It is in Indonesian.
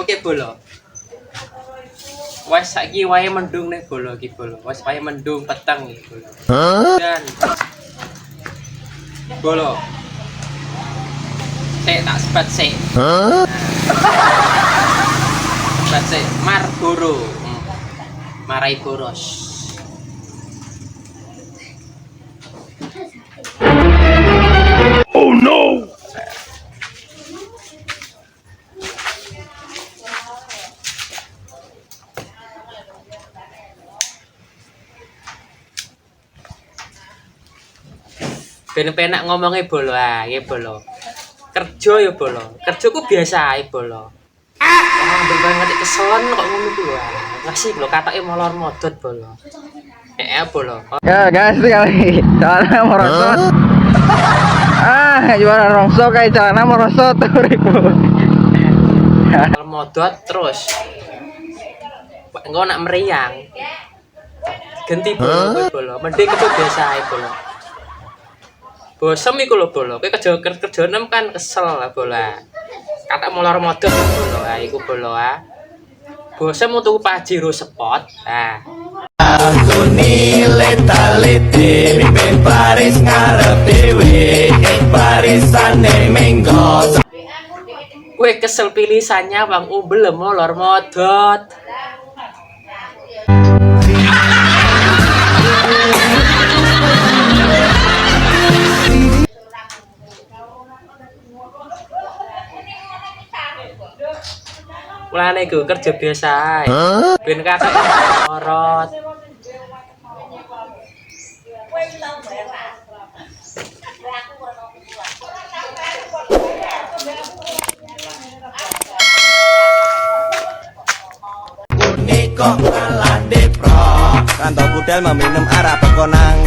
Oke bolo. Wes saiki wae mendung nih bolo iki bolo. Wes wae mendung peteng iki bolo. Dan bolo. Tak sebat sik. Sebat sik Marlboro. Marai boros. Oh no. Ben-penak ngomongnya bolo ya bolo. Kerja ya bolo. Kerjaku biasa ae bolo. Ambil banget keselan kok ngono ku lho. Ngasih lho katake molor modot bolo. Bolo. Ya guys, kali celana merosot. Juara rongsok kayak celana merosot ribu. Kalau modot terus. Engko nak meriang. Ganti bolo bolo. Mending itu biasa ae bolo. Bosem iku lho bolo. Kowe kerja nem kan kesel lah bola. Kata molor modot bolo. Iku bolo Bosem untuk Pajero Spot. Antoni letalite mimpin baris ngarep dewe barisane menggo. Kowe kesel pilihannya Bang Umbel molor modot. Mulane iku kerja biasa ae. Ben kata orot. Uniko ngalande pro kanto budal meminum arah pekonang.